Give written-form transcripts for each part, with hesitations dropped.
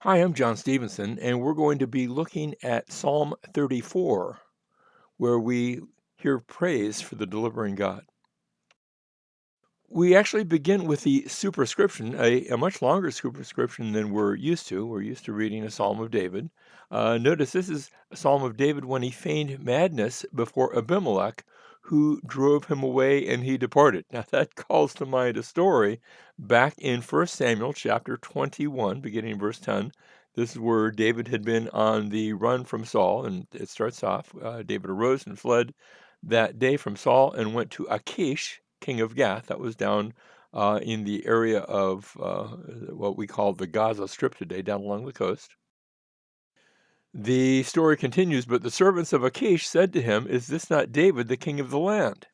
Hi, I'm John Stevenson, and we're going to be looking at Psalm 34, where we hear praise for the delivering God. We actually begin with the superscription, a much longer superscription than we're used to. We're used to reading a Psalm of David. Notice this is a Psalm of David when he feigned madness before Abimelech, who drove him away and he departed. Now, that calls to mind a story back in 1 Samuel chapter 21, beginning in verse 10. This is where David had been on the run from Saul, and it starts off David arose and fled that day from Saul and went to Achish, king of Gath. That was down in the area of what we call the Gaza Strip today, down along the coast. The story continues, but the servants of Achish said to him, "Is this not David, the king of the land?"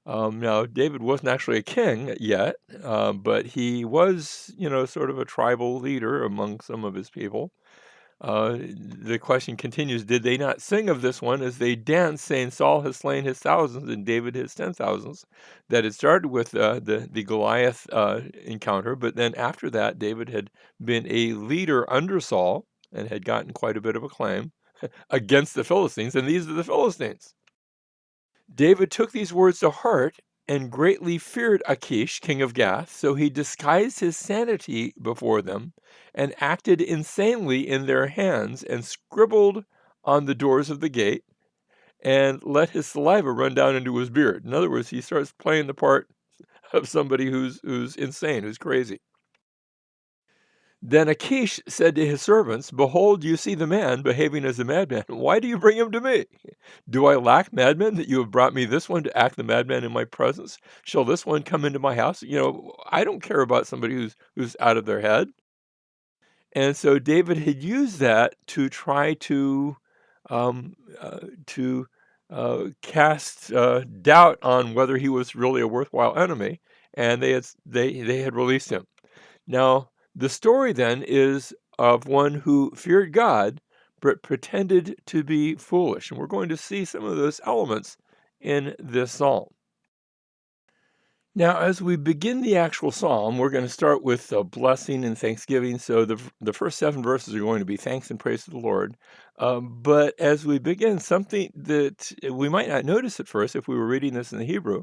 Now, David wasn't actually a king yet, but he was, sort of a tribal leader among some of his people. The question continues, did they not sing of this one as they danced, saying, Saul has slain his thousands and David his 10,000s? That it started with the Goliath encounter, but then after that, David had been a leader under Saul and had gotten quite a bit of acclaim against the Philistines, and these are the Philistines. David took these words to heart and greatly feared Achish, king of Gath, so he disguised his sanity before them and acted insanely in their hands and scribbled on the doors of the gate and let his saliva run down into his beard. In other words, he starts playing the part of somebody who's insane, who's crazy. Then Achish said to his servants, "Behold, you see the man behaving as a madman. Why do you bring him to me? Do I lack madmen that you have brought me this one to act the madman in my presence? Shall this one come into my house?" I don't care about somebody who's out of their head. And so David had used that to try um, to cast doubt on whether he was really a worthwhile enemy, and they had released him. Now, the story then is of one who feared God, but pretended to be foolish. And we're going to see some of those elements in this psalm. Now, as we begin the actual psalm, we're going to start with a blessing and thanksgiving. So the first 7 verses are going to be thanks and praise to the Lord. But as we begin, something that we might not notice at first if we were reading this in the Hebrew,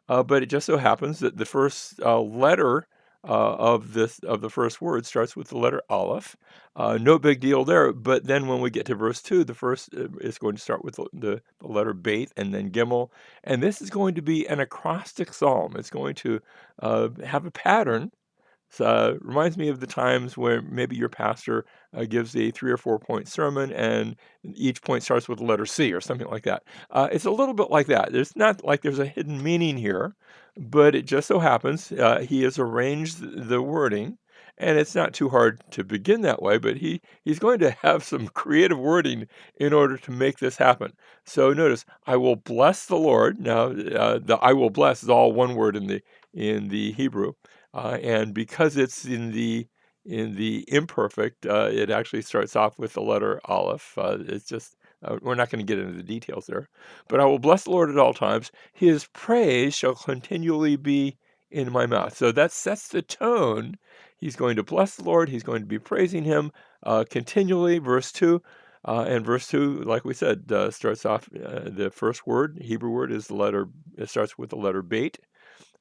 but it just so happens that the first letter of the first word starts with the letter Aleph. No big deal there. But then when we get to verse 2, the first is going to start with the letter Beit and then Gimel, and this is going to be an acrostic psalm. It's going to have a pattern. So reminds me of the times where maybe your pastor gives a 3 or 4 point sermon, and each point starts with the letter C or something like that. It's a little bit like that. There's not like there's a hidden meaning here, but it just so happens he has arranged the wording, and it's not too hard to begin that way. But he's going to have some creative wording in order to make this happen. So notice, I will bless the Lord. Now, the "I will bless" is all one word in the Hebrew, and because it's in the imperfect, it actually starts off with the letter Aleph. It's just we're not going to get into the details there, but I will bless the Lord at all times. His praise shall continually be in my mouth. So that sets the tone. He's going to bless the Lord. He's going to be praising Him continually. Verse 2. And verse 2, like we said, starts off the first word, Hebrew word, is the letter, it starts with the letter Beit.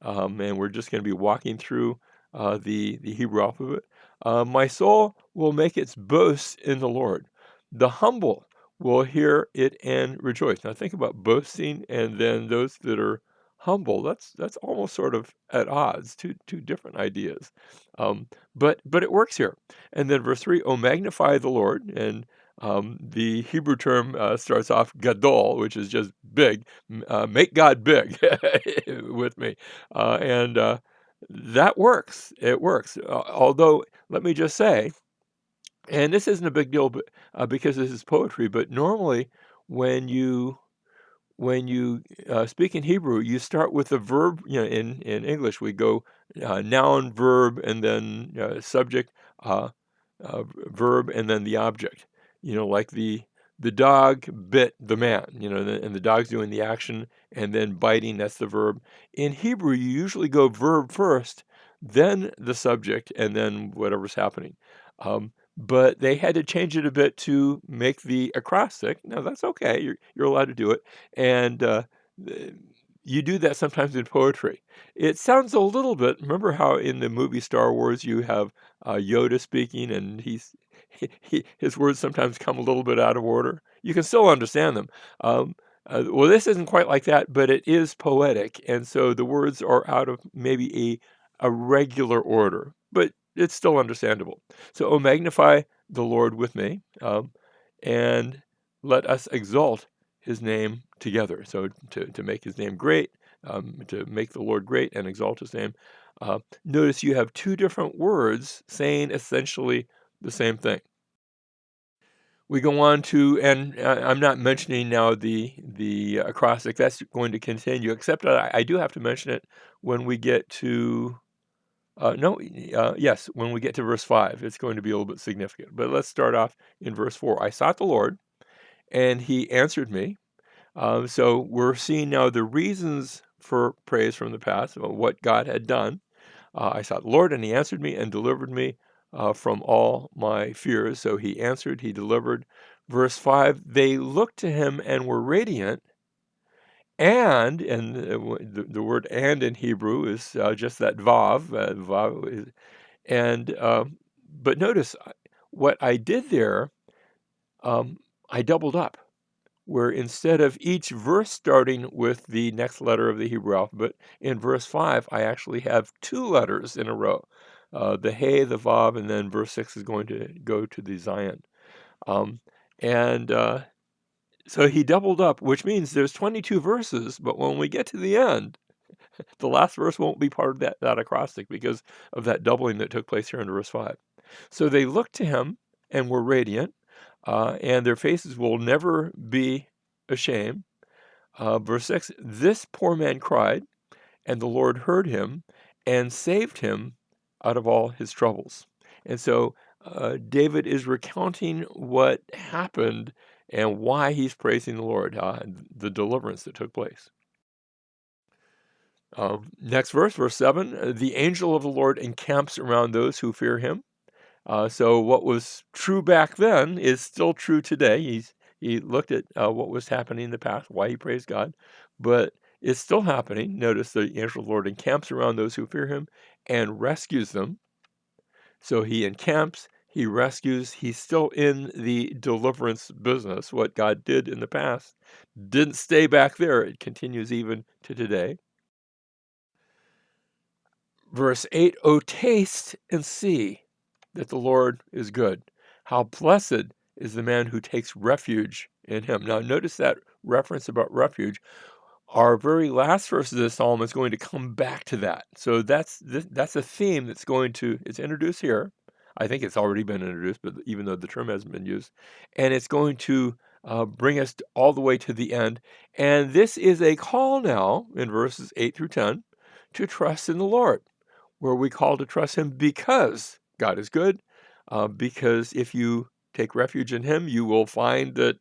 And we're just going to be walking through the Hebrew alphabet. My soul will make its boast in the Lord. The humble will hear it and rejoice. Now think about boasting and then those that are humble. That's almost sort of at odds, two different ideas. But it works here. And then verse 3, oh, magnify the Lord. And the Hebrew term starts off gadol, which is just big. Make God big with me. And that works. It works. Although, let me just say, and this isn't a big deal, but because this is poetry. But normally, when you speak in Hebrew, you start with the verb. In English, we go noun, verb, and then subject, verb, and then the object. Like the dog bit the man. And the dog's doing the action, and then biting, that's the verb. In Hebrew, you usually go verb first, then the subject, and then whatever's happening. but they had to change it a bit to make the acrostic. Now that's okay. You're allowed to do it, and the- you do that sometimes in poetry. It sounds a little bit. Remember how in the movie Star Wars you have Yoda speaking, and his words sometimes come a little bit out of order. You can still understand them. Well, this isn't quite like that, but it is poetic, and so the words are out of maybe a regular order, but it's still understandable. So, "Oh, magnify the Lord with me, and let us exalt his name together." So, to make his name great, to make the Lord great and exalt his name. Notice you have two different words saying essentially the same thing. We go on to, and I'm not mentioning now the acrostic. That's going to continue, except that I do have to mention it when we get to no, yes, when we get to verse 5, it's going to be a little bit significant. But let's start off in verse 4. I sought the Lord, and he answered me. So we're seeing now the reasons for praise from the past, what God had done. I sought the Lord, and he answered me and delivered me from all my fears. So he answered, he delivered. Verse 5, they looked to him and were radiant. And the word and in Hebrew is just that vav. Vav and, but notice what I did there, I doubled up, where instead of each verse starting with the next letter of the Hebrew alphabet, in verse 5, I actually have two letters in a row. The Hey, the Vav, and then verse 6 is going to go to the Zion. Um, and so he doubled up, which means there's 22 verses, but when we get to the end, the last verse won't be part of that acrostic because of that doubling that took place here in verse 5. So they looked to him and were radiant, and their faces will never be ashamed. Verse 6, this poor man cried, and the Lord heard him and saved him out of all his troubles. And so David is recounting what happened and why he's praising the Lord, the deliverance that took place. Next verse, verse 7, the angel of the Lord encamps around those who fear him. So what was true back then is still true today. He looked at what was happening in the past, why he praised God, but it's still happening. Notice the angel of the Lord encamps around those who fear him and rescues them. So he encamps, he rescues, he's still in the deliverance business. What God did in the past didn't stay back there, it continues even to today. Verse 8, "O taste and see that the Lord is good. How blessed is the man who takes refuge in him." Now, notice that reference about refuge. Our very last verse of this psalm is going to come back to that. So that's a theme that's going to, it's introduced here. I think it's already been introduced, but even though the term hasn't been used, and it's going to bring us all the way to the end. And this is a call now in verses 8 through 10 to trust in the Lord, where we call to trust him because God is good, because if you take refuge in him, you will find that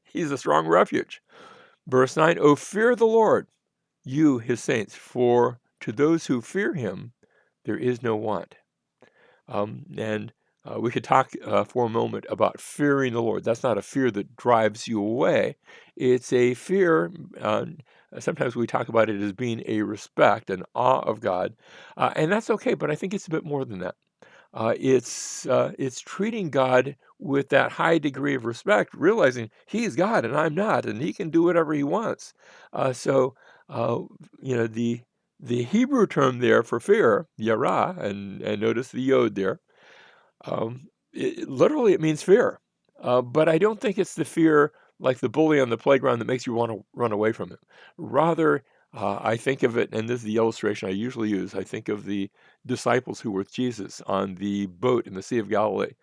he's a strong refuge. Verse 9, "O fear the Lord, you his saints, for to those who fear him there is no want." And we could talk for a moment about fearing the Lord. That's not a fear that drives you away. It's a fear. Sometimes we talk about it as being a respect, an awe of God, and that's okay. But I think it's a bit more than that. It's treating God with that high degree of respect, realizing He's God and I'm not, and He can do whatever He wants. So uh, the Hebrew term there for fear, yara, and notice the yod there. Literally, it means fear, but I don't think it's the fear like the bully on the playground that makes you want to run away from him. Rather, I think of it, and this is the illustration I usually use. I think of the disciples who were with Jesus on the boat in the Sea of Galilee,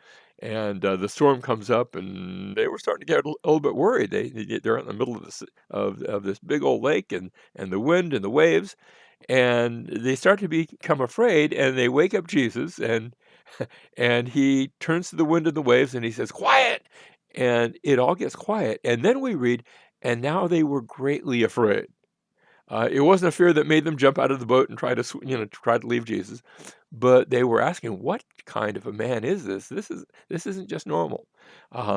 and the storm comes up, and they were starting to get a little bit worried. They're in the middle of this big old lake, and the wind and the waves, and they start to become afraid, and they wake up Jesus, and he turns to the wind and the waves and he says, "Quiet!" And it all gets quiet. And then we read, and now they were greatly afraid. It wasn't a fear that made them jump out of the boat and try to, try to leave Jesus, but they were asking, "What kind of a man is this? This isn't just normal.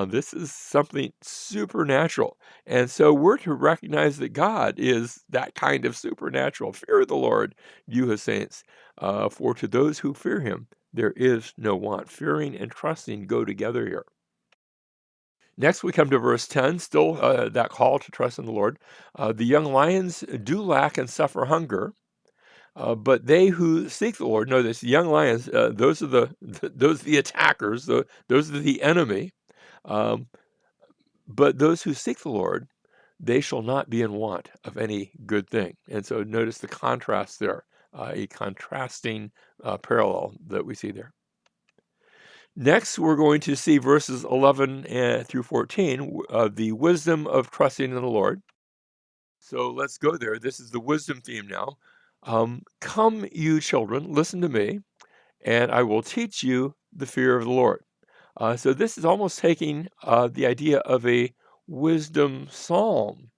This is something supernatural." And so we're to recognize that God is that kind of supernatural. Fear the Lord, you His saints, for to those who fear Him there is no want. Fearing and trusting go together here. Next, we come to verse 10, still that call to trust in the Lord. The young lions do lack and suffer hunger, but they who seek the Lord, know this, young lions, those are those are the attackers, those are the enemy. Um, but those who seek the Lord, they shall not be in want of any good thing. And so notice the contrast there, a contrasting parallel that we see there. Next, we're going to see verses 11 through 14, the wisdom of trusting in the Lord. So let's go there. This is the wisdom theme now. Come, you children, listen to me, and I will teach you the fear of the Lord. So this is almost taking the idea of a wisdom psalm.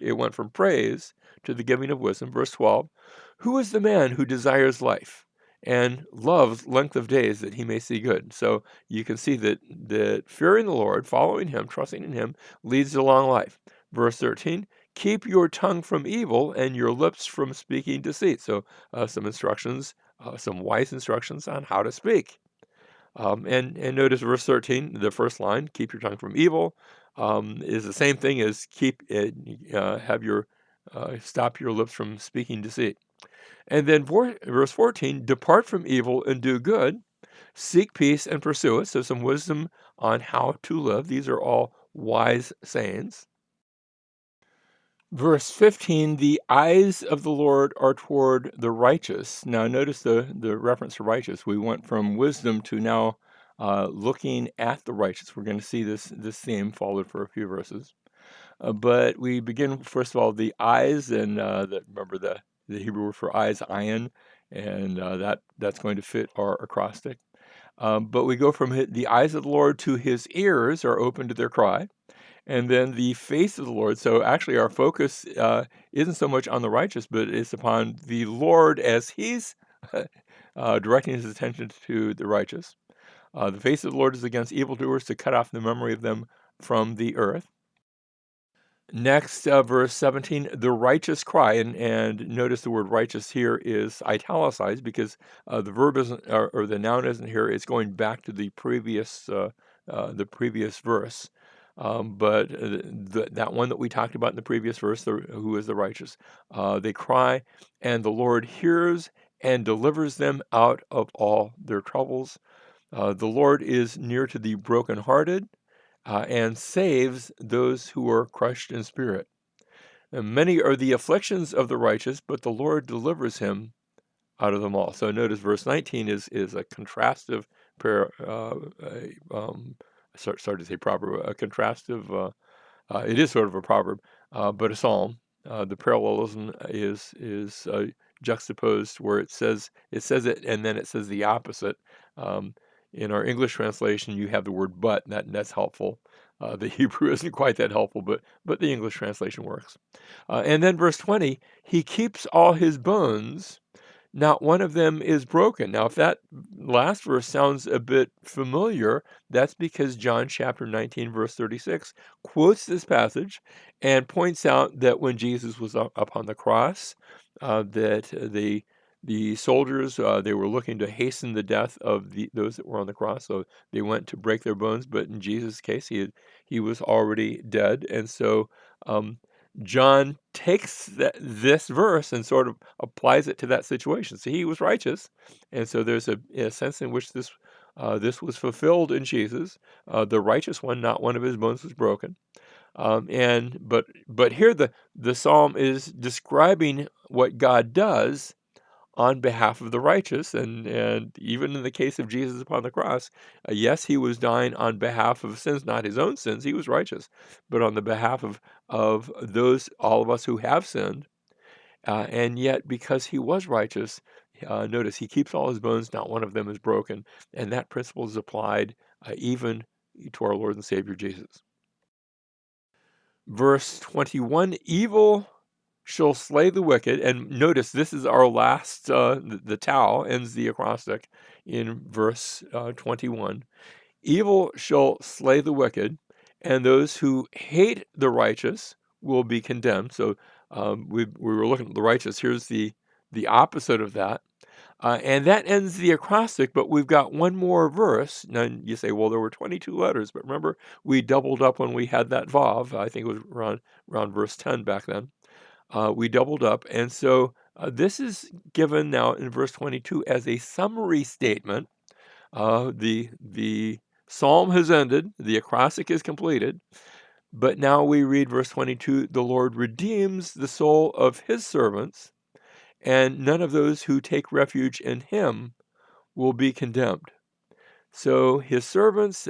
It went from praise to the giving of wisdom. Verse 12, who is the man who desires life and loves length of days that he may see good? So you can see that fearing the Lord, following him, trusting in him, leads to long life. Verse 13, keep your tongue from evil and your lips from speaking deceit. So some instructions, some wise instructions on how to speak. And notice verse 13, the first line, keep your tongue from evil, is the same thing as stop your lips from speaking deceit. And then verse 14, depart from evil and do good, seek peace and pursue it. So some wisdom on how to live. These are all wise sayings. Verse 15, the eyes of the Lord are toward the righteous. Now, notice the reference to righteous. We went from wisdom to now looking at the righteous. We're going to see this theme followed for a few verses. But we begin, first of all, the eyes, and remember the Hebrew word for eyes, ayin, and that's going to fit our acrostic. But we go from the eyes of the Lord to his ears are open to their cry. And then the face of the Lord. So actually, our focus isn't so much on the righteous, but it's upon the Lord as He's directing His attention to the righteous. The face of the Lord is against evildoers to cut off the memory of them from the earth. Next, verse 17, the righteous cry, and notice the word righteous here is italicized because the verb isn't, or the noun isn't here. It's going back to the previous verse. But that one that we talked about in the previous verse, who is the righteous, they cry, and the Lord hears and delivers them out of all their troubles. The Lord is near to the brokenhearted and saves those who are crushed in spirit. And many are the afflictions of the righteous, but the Lord delivers him out of them all. So notice verse 19 is a contrastive pair. Sorry to say proverb, a contrastive. It is sort of a proverb, but a psalm. The parallelism is juxtaposed where it says it, and then it says the opposite. In our English translation, you have the word "but," that's helpful. The Hebrew isn't quite that helpful, but the English translation works. And then verse 20, he keeps all his bones, not one of them is broken. Now, if that last verse sounds a bit familiar, that's because John chapter 19, verse 36 quotes this passage and points out that when Jesus was up on the cross, that the soldiers they were looking to hasten the death of those that were on the cross, so they went to break their bones. But in Jesus' case, he was already dead, and so um, John takes this verse and sort of applies it to that situation. So he was righteous, and so there's a sense in which this was fulfilled in Jesus, the righteous one. Not one of his bones was broken. But here the psalm is describing what God does on behalf of the righteous, and even in the case of Jesus upon the cross, yes, he was dying on behalf of sins, not his own sins. He was righteous, but on the behalf of those, all of us who have sinned, and yet because he was righteous, notice he keeps all his bones, not one of them is broken, and that principle is applied even to our Lord and Savior Jesus. Verse 21, evil shall slay the wicked. And notice this is our last, the Tau ends the acrostic in verse 21. Evil shall slay the wicked, and those who hate the righteous will be condemned. So we were looking at the righteous. Here's the opposite of that. And that ends the acrostic, but we've got one more verse. Now you say, well, there were 22 letters, but remember, we doubled up when we had that Vav. I think it was around verse 10 back then. We doubled up. And so this is given now in verse 22 as a summary statement. The psalm has ended, the acrostic is completed, but now we read verse 22, the Lord redeems the soul of his servants, and none of those who take refuge in him will be condemned. So his servants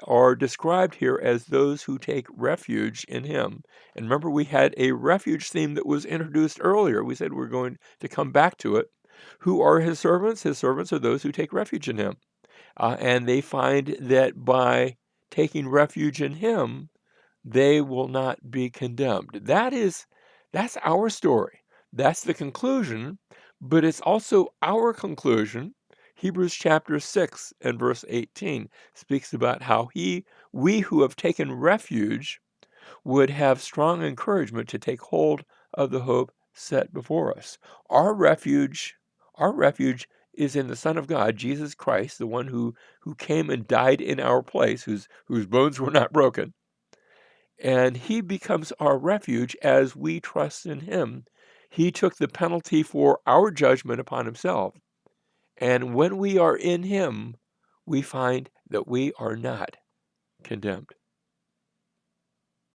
are described here as those who take refuge in him. And remember, we had a refuge theme that was introduced earlier. We said we're going to come back to it. Who are his servants? His servants are those who take refuge in him. And they find that by taking refuge in him, they will not be condemned. That's our story. That's the conclusion, but it's also our conclusion. Hebrews chapter 6 and verse 18 speaks about how we who have taken refuge would have strong encouragement to take hold of the hope set before us. Our refuge is in the Son of God, Jesus Christ, the one who came and died in our place, whose bones were not broken. And he becomes our refuge as we trust in him. He took the penalty for our judgment upon himself. And when we are in him, we find that we are not condemned.